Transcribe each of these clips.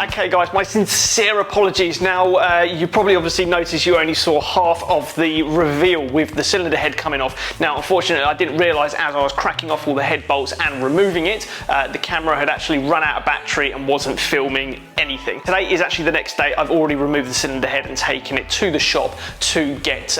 Okay guys, my sincere apologies. Now you probably obviously noticed you only saw half of the reveal with the cylinder head coming off. Now unfortunately I didn't realise as I was cracking off all the head bolts and removing it, the camera had actually run out of battery and wasn't filming anything. Today is actually the next day. I've already removed the cylinder head and taken it to the shop to get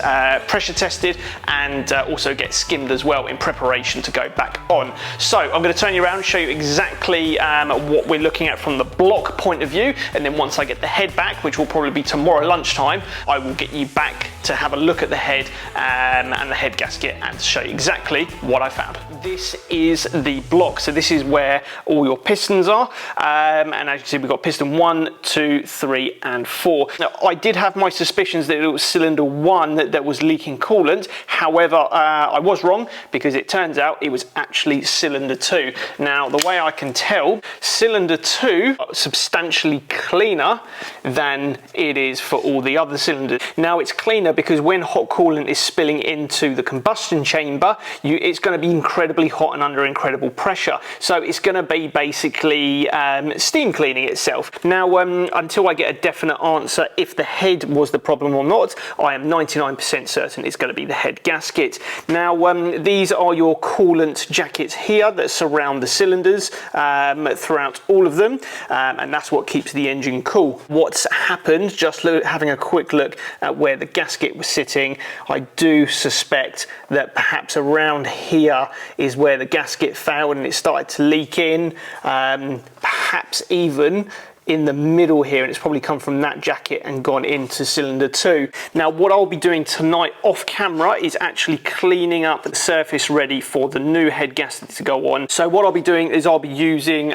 pressure tested and also get skimmed as well in preparation to go back on. So I'm going to turn you around and show you exactly what we're looking at from the block point of view, and then once I get the head back, which will probably be tomorrow lunchtime, I will get you back to have a look at the head and the head gasket and show you exactly what I found. This is the block, so this is where all your pistons are, and as you can see we've got piston 1, 2, 3 and 4. Now I did have my suspicions that it was cylinder 1 that was leaking coolant, however I was wrong because it turns out it was actually cylinder 2. Now the way I can tell, cylinder 2 substantially cleaner than it is for all the other cylinders. Now it's cleaner because when hot coolant is spilling into the combustion chamber, it's going to be incredibly hot and under incredible pressure, so it's going to be basically steam cleaning itself. Now until I get a definite answer if the head was the problem or not, I am 99% certain it's going to be the head gasket. Now these are your coolant jackets here that surround the cylinders throughout all of them, and that's what keeps the engine cool. What's happened, just having a quick look at where the gasket was sitting, I do suspect that perhaps around here is where the gasket failed and it started to leak in, perhaps even in the middle here, and it's probably come from that jacket and gone into cylinder 2. Now what I'll be doing tonight off camera is actually cleaning up the surface ready for the new head gasket to go on. So what I'll be doing is I'll be using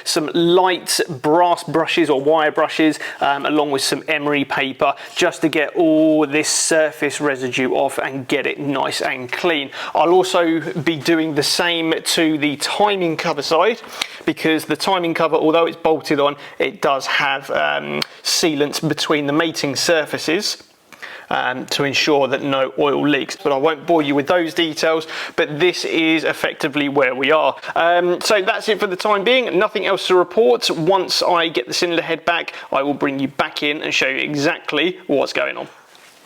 some light brass brushes or wire brushes along with some emery paper just to get all this surface residue off and get it nice and clean. I'll also be doing the same to the timing cover side, because the timing cover, although it's bolted on, it does have sealants between the mating surfaces to ensure that no oil leaks, but I won't bore you with those details. But this is effectively where we are. So that's it for the time being. Nothing else to report. Once I get the cylinder head back, I will bring you back in and show you exactly what's going on.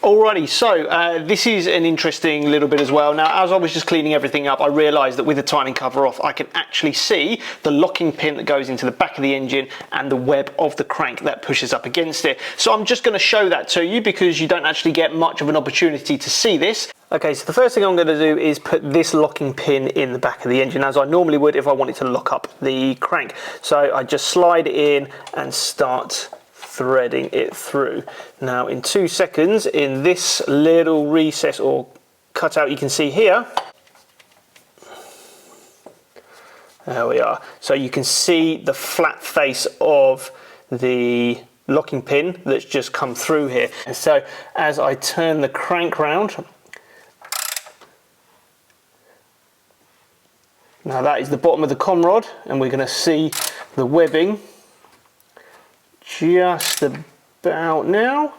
Alrighty, so this is an interesting little bit as well. Now, as I was just cleaning everything up, I realised that with the timing cover off, I can actually see the locking pin that goes into the back of the engine and the web of the crank that pushes up against it. So I'm just going to show that to you because you don't actually get much of an opportunity to see this. Okay, so the first thing I'm going to do is put this locking pin in the back of the engine, as I normally would if I wanted to lock up the crank. So I just slide it in and start threading it through. Now in 2 seconds, in this little recess or cutout you can see here, there we are. So you can see the flat face of the locking pin that's just come through here. And so as I turn the crank round, now that is the bottom of the con rod, and we're going to see the webbing just about now.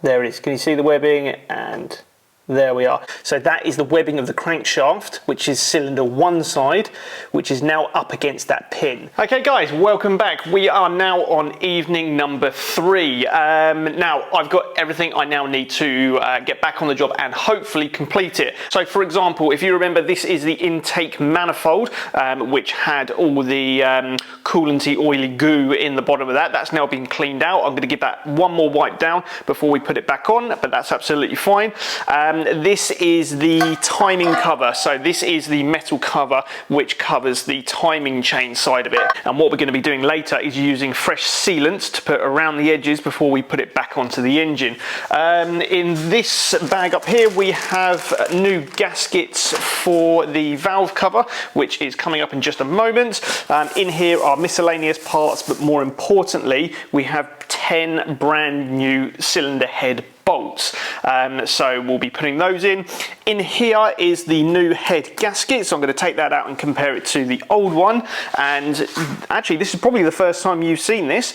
There it is. Can you see the webbing? And there we are. So that is the webbing of the crankshaft, which is cylinder 1 side, which is now up against that pin. Okay guys, welcome back. We are now on evening number 3. Now I've got everything I now need to get back on the job and hopefully complete it. So for example, if you remember, this is the intake manifold, which had all the coolanty oily goo in the bottom of that. That's now been cleaned out. I'm going to give that one more wipe down before we put it back on, but that's absolutely fine. This is the timing cover. So this is the metal cover which covers the timing chain side of it. And what we're going to be doing later is using fresh sealant to put around the edges before we put it back onto the engine. In this bag up here we have new gaskets for the valve cover, which is coming up in just a moment. In here are miscellaneous parts, but more importantly we have 10 brand new cylinder head bolts. So we'll be putting those in. In here is the new head gasket, so I'm going to take that out and compare it to the old one. And actually this is probably the first time you've seen this.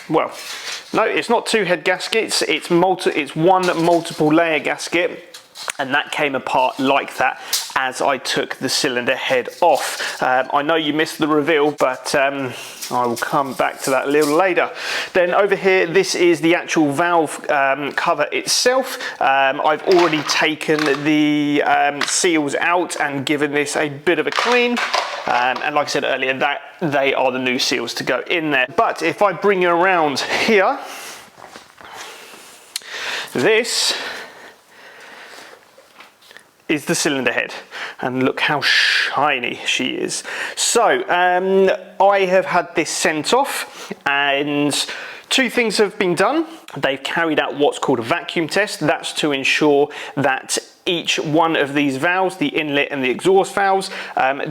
Well, no, it's not 2 head gaskets, it's one multiple layer gasket. And that came apart like that, as I took the cylinder head off. I know you missed the reveal, but I will come back to that a little later. Then over here, this is the actual valve cover itself. I've already taken the seals out and given this a bit of a clean. And like I said earlier, that they are the new seals to go in there. But if I bring you around here, this is the cylinder head, and look how shiny she is. So I have had this sent off, and two things have been done. They've carried out what's called a vacuum test. That's to ensure that each one of these valves, the inlet and the exhaust valves,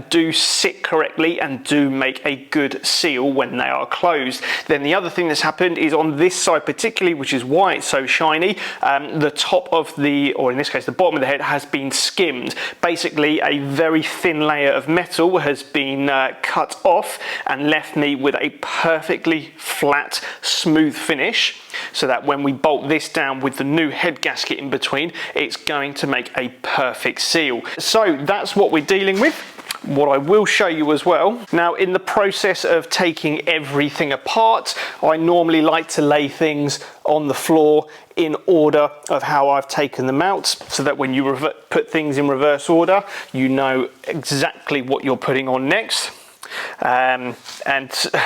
do sit correctly and do make a good seal when they are closed. Then the other thing that's happened is on this side particularly, which is why it's so shiny, the top of the, or in this case the bottom of the head, has been skimmed. Basically a very thin layer of metal has been cut off and left me with a perfectly flat, smooth finish, so that when we bolt this down with the new head gasket in between, it's going to make a perfect seal. So that's what we're dealing with. What I will show you as well, now in the process of taking everything apart, I normally like to lay things on the floor in order of how I've taken them out, so that when you put things in reverse order, you know exactly what you're putting on next. And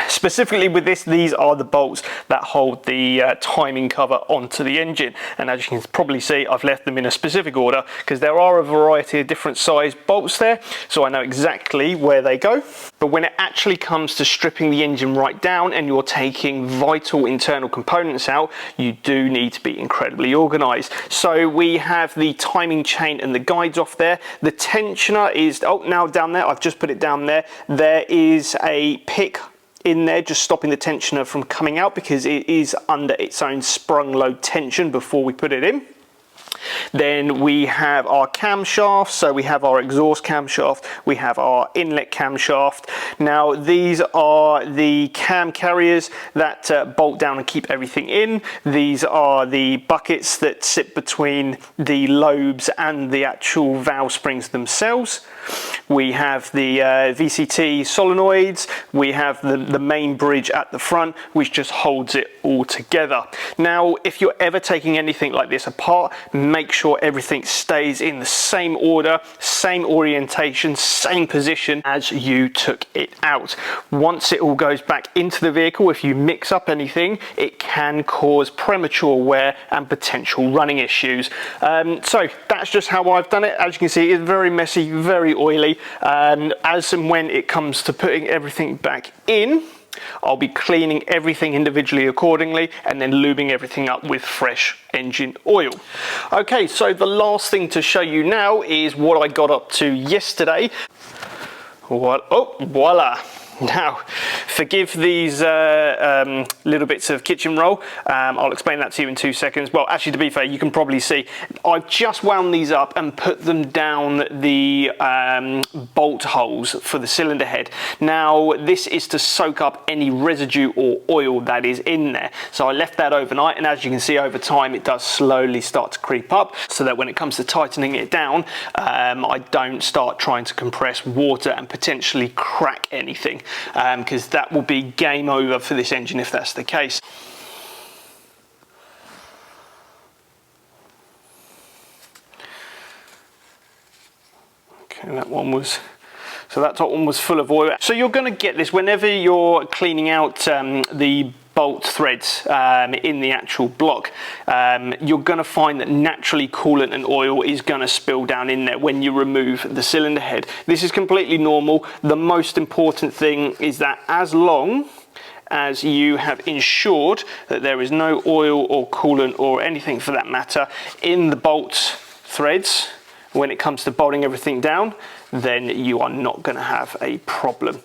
specifically with this, these are the bolts that hold the timing cover onto the engine, and as you can probably see, I've left them in a specific order because there are a variety of different size bolts there, so I know exactly where they go. But when it actually comes to stripping the engine right down and you're taking vital internal components out, you do need to be incredibly organized. So we have the timing chain and the guides off there. The tensioner is now down there. I've just put it down there. There is a pick in there just stopping the tensioner from coming out because it is under its own sprung load tension before we put it in. Then we have our camshaft, so we have our exhaust camshaft, we have our inlet camshaft. Now these are the cam carriers that bolt down and keep everything in. These are the buckets that sit between the lobes and the actual valve springs themselves. We have the VCT solenoids, we have the main bridge at the front, which just holds it all together. Now if you're ever taking anything like this apart, make sure everything stays in the same order, same orientation, same position as you took it out. Once it all goes back into the vehicle, if you mix up anything, it can cause premature wear and potential running issues. So that's just how I've done it. As you can see, it's very messy, very oily, and as and when it comes to putting everything back in, I'll be cleaning everything individually accordingly and then lubing everything up with fresh engine oil. Okay, so the last thing to show you now is what I got up to yesterday. Oh, voila. Now, forgive these little bits of kitchen roll. I'll explain that to you in 2 seconds. Well, actually, to be fair, you can probably see I've just wound these up and put them down the bolt holes for the cylinder head. Now, this is to soak up any residue or oil that is in there. So I left that overnight, and as you can see, over time, it does slowly start to creep up, so that when it comes to tightening it down, I don't start trying to compress water and potentially crack anything. Because that will be game over for this engine if that's the case. Okay, that one was, so that top one was full of oil. So you're going to get this whenever you're cleaning out the bolt threads in the actual block. You're going to find that naturally coolant and oil is going to spill down in there when you remove the cylinder head. This is completely normal. The most important thing is that as long as you have ensured that there is no oil or coolant or anything for that matter in the bolt threads when it comes to bolting everything down, then you are not going to have a problem.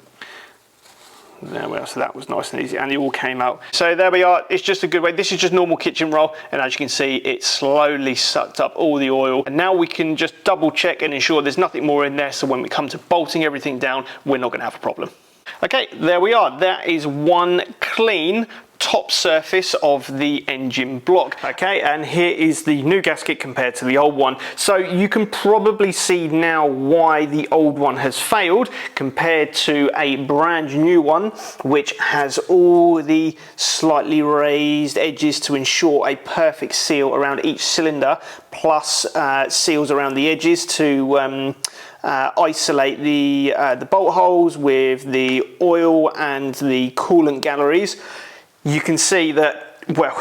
There we are, so that was nice and easy, and it all came out. So there we are, it's just a good way. This is just normal kitchen roll, and as you can see, it slowly sucked up all the oil. And now we can just double check and ensure there's nothing more in there, so when we come to bolting everything down, we're not gonna have a problem. Okay, there we are. That is one clean, top surface of the engine block. Okay, and here is the new gasket compared to the old one. So you can probably see now why the old one has failed compared to a brand new one, which has all the slightly raised edges to ensure a perfect seal around each cylinder, plus seals around the edges to isolate the bolt holes with the oil and the coolant galleries. You can see that, well,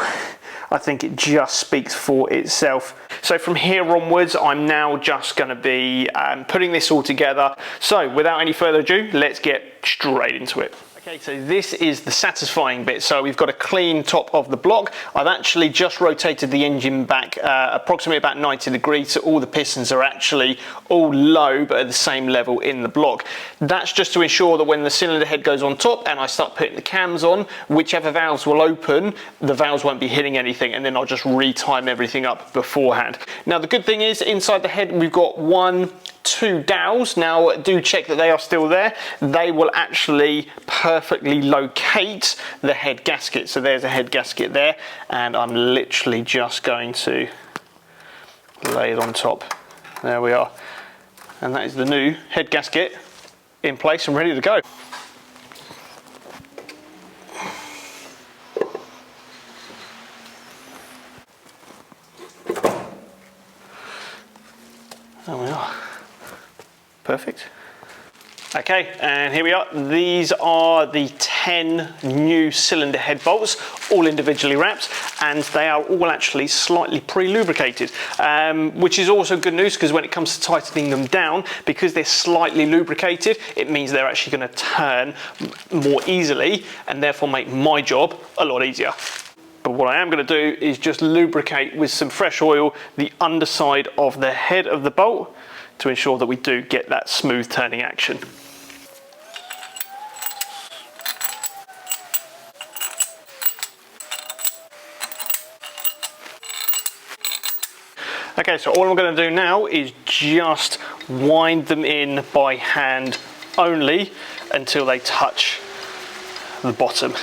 I think it just speaks for itself. So from here onwards, I'm now just going to be putting this all together. So without any further ado, let's get straight into it. Okay, so this is the satisfying bit. So we've got a clean top of the block. I've actually just rotated the engine back approximately about 90 degrees, so all the pistons are actually all low but at the same level in the block. That's just to ensure that when the cylinder head goes on top and I start putting the cams on, whichever valves will open, the valves won't be hitting anything, and then I'll just retime everything up beforehand. Now the good thing is, inside the head we've got 2 dowels. Now do check that they are still there. They will actually perfectly locate the head gasket. So there's a head gasket there, and I'm literally just going to lay it on top. There we are. And that is the new head gasket in place and ready to go. There we are. Perfect. Okay, and here we are. These are the 10 new cylinder head bolts, all individually wrapped, and they are all actually slightly pre-lubricated, which is also good news, because when it comes to tightening them down, because they're slightly lubricated, it means they're actually going to turn more easily and therefore make my job a lot easier. But what I am going to do is just lubricate with some fresh oil the underside of the head of the bolt to ensure that we do get that smooth turning action. Okay, so all I'm going to do now is just wind them in by hand only until they touch the bottom.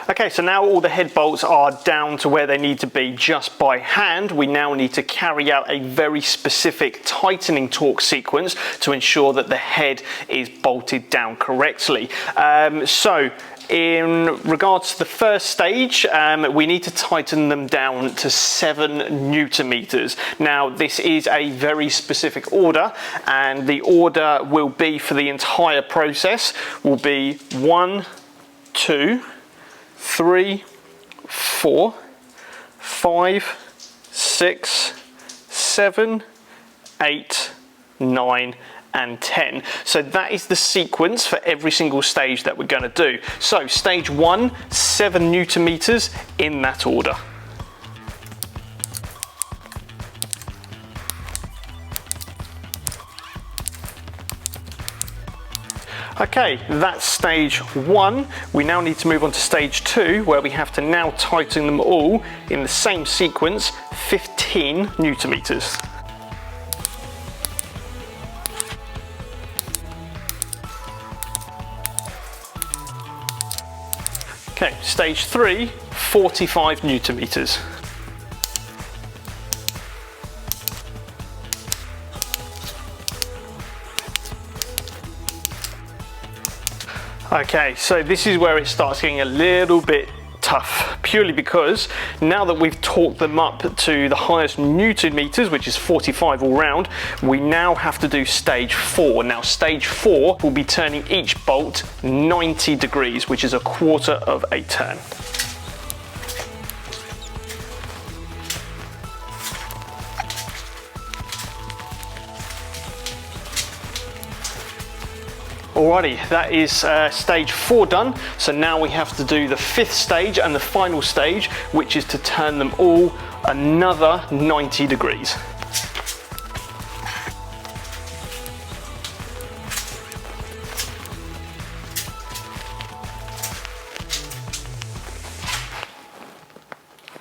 Okay, so now all the head bolts are down to where they need to be just by hand. We now need to carry out a very specific tightening torque sequence to ensure that the head is bolted down correctly. So in regards to the first stage, we need to tighten them down to 7 Newton meters. Now this is a very specific order, and the order will be for the entire process will be 1, 2, 3, 4, 5, 6, 7, 8, 9, and 10. So that is the sequence for every single stage that we're going to do. So stage 1, 7 Newton meters in that order. Okay, that's stage 1. We now need to move on to stage 2, where we have to now tighten them all in the same sequence, 15 Newton meters. Okay, stage 3, 45 Newton meters. Okay, so this is where it starts getting a little bit tough, purely because now that we've torqued them up to the highest Newton meters, which is 45 all round, we now have to do stage 4. Now stage 4 will be turning each bolt 90 degrees, which is a quarter of a turn. Alrighty, that is stage 4 done. So now we have to do the 5th stage and the final stage, which is to turn them all another 90 degrees.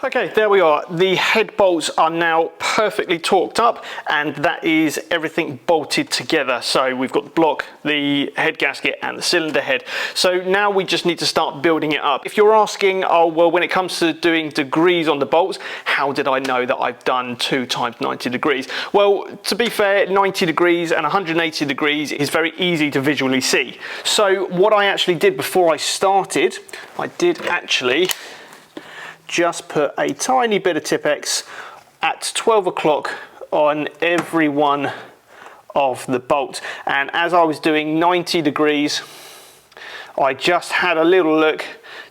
Okay, there we are. The head bolts are now perfectly torqued up, and that is everything bolted together. So we've got the block, the head gasket, and the cylinder head. So now we just need to start building it up. If you're asking, oh, well, when it comes to doing degrees on the bolts, how did I know that I've done 2 times 90 degrees? Well, to be fair, 90 degrees and 180 degrees is very easy to visually see. So what I actually did before I started, I did actually just put a tiny bit of Tipp-Ex at 12 o'clock on every one of the bolts. And as I was doing 90 degrees, I just had a little look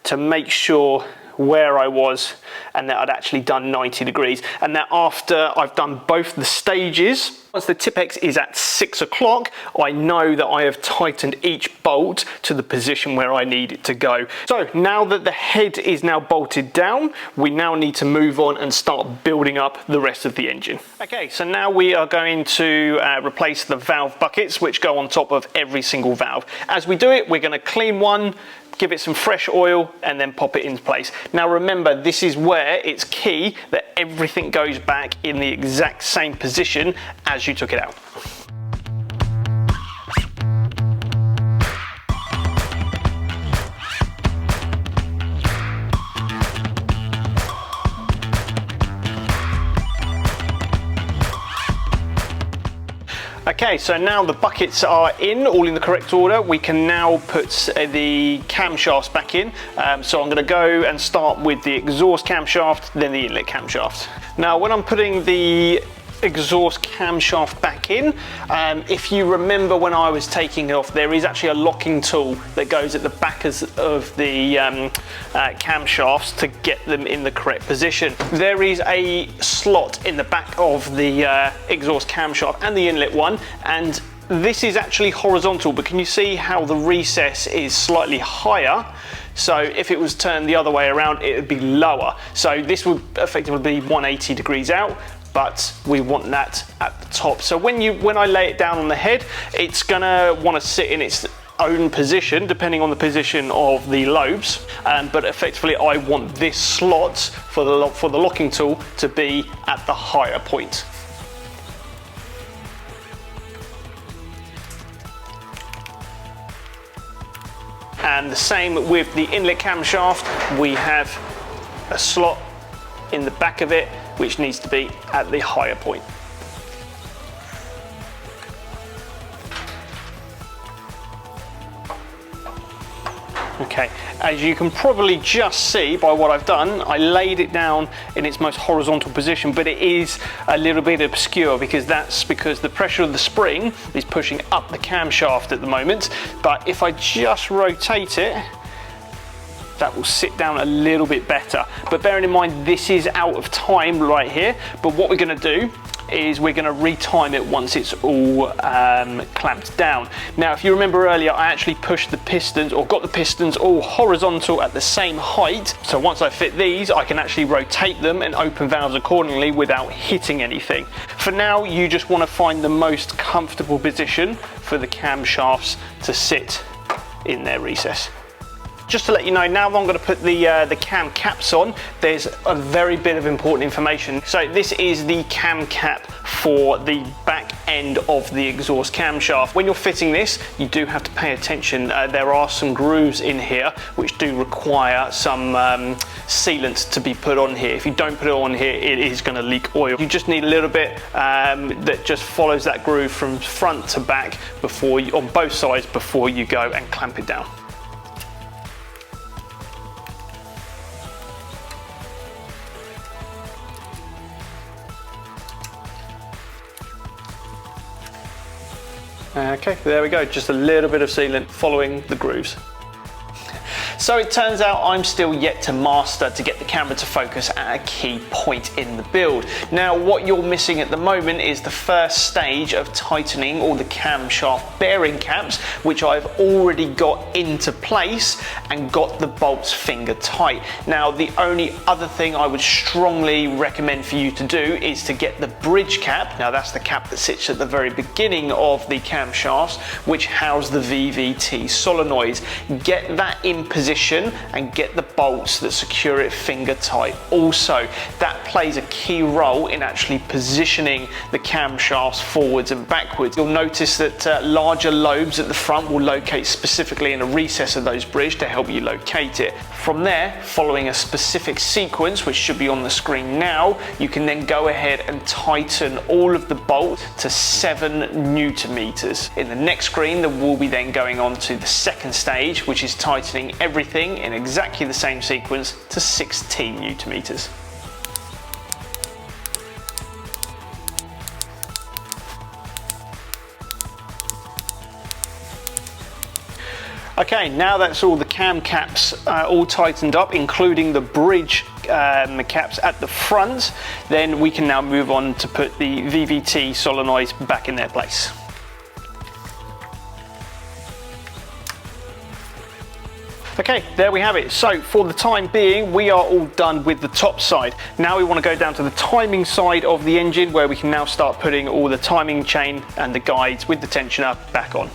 to make sure where I was and that I'd actually done 90 degrees. And that after I've done both the stages, once the Tipp-Ex is at 6 o'clock, I know that I have tightened each bolt to the position where I need it to go. So now that the head is now bolted down, we now need to move on and start building up the rest of the engine. Okay, so now we are going to replace the valve buckets, which go on top of every single valve. As we do it, we're going to clean one, give it some fresh oil, and then pop it into place. Now remember, this is where it's key that everything goes back in the exact same position as you took it out. Okay, so now the buckets are in, all in the correct order. We can now put the camshafts back in. So I'm going to go and start with the exhaust camshaft, then the inlet camshaft. Now, when I'm putting the exhaust camshaft back in, if you remember when I was taking it off, there is actually a locking tool that goes at the back of the camshafts to get them in the correct position. There is a slot in the back of the exhaust camshaft and the inlet one, and this is actually horizontal, but can you see how the recess is slightly higher? So if it was turned the other way around, it would be lower. So this would effectively be 180 degrees out, but we want that at the top. So when I lay it down on the head, it's gonna want to sit in its own position depending on the position of the lobes, but effectively I want this slot for the locking tool to be at the higher point. And the same with the inlet camshaft, we have a slot in the back of it which needs to be at the higher point. Okay, as you can probably just see by what I've done, I laid it down in its most horizontal position, but it is a little bit obscure because that's because the pressure of the spring is pushing up the camshaft at the moment. But if I just rotate it, that will sit down a little bit better. But bearing in mind, this is out of time right here, but what we're gonna do is we're gonna retime it once it's all clamped down. Now, if you remember earlier, I actually pushed the pistons, or got the pistons all horizontal at the same height. So once I fit these, I can actually rotate them and open valves accordingly without hitting anything. For now, you just wanna find the most comfortable position for the camshafts to sit in their recess. Just to let you know, now that I'm going to put the cam caps on, there's a very bit of important information. So this is the cam cap for the back end of the exhaust camshaft. When you're fitting this, you do have to pay attention. There are some grooves in here which do require some sealant to be put on here. If you don't put it on here, it is going to leak oil. You just need a little bit that just follows that groove from front to back on both sides before you go and clamp it down. Okay, there we go, just a little bit of sealant following the grooves. So it turns out I'm still yet to master to get the camera to focus at a key point in the build. Now, what you're missing at the moment is the first stage of tightening all the camshaft bearing caps, which I've already got into place and got the bolts finger tight. Now, the only other thing I would strongly recommend for you to do is to get the bridge cap. Now, that's the cap that sits at the very beginning of the camshafts, which house the VVT solenoids. Get that in position position and get the bolts that secure it finger tight. Also, that plays a key role in actually positioning the camshafts forwards and backwards. You'll notice that larger lobes at the front will locate specifically in a recess of those bridge to help you locate it. From there, following a specific sequence, which should be on the screen now, you can then go ahead and tighten all of the bolts to 7 Newton meters. In the next screen, we'll be then going on to the second stage, which is tightening everything in exactly the same sequence to 16 Newton meters. Okay, now that's all the cam caps all tightened up, including the bridge caps at the front, then we can now move on to put the VVT solenoids back in their place. Okay, there we have it. So for the time being, we are all done with the top side. Now we want to go down to the timing side of the engine, where we can now start putting all the timing chain and the guides with the tensioner back on.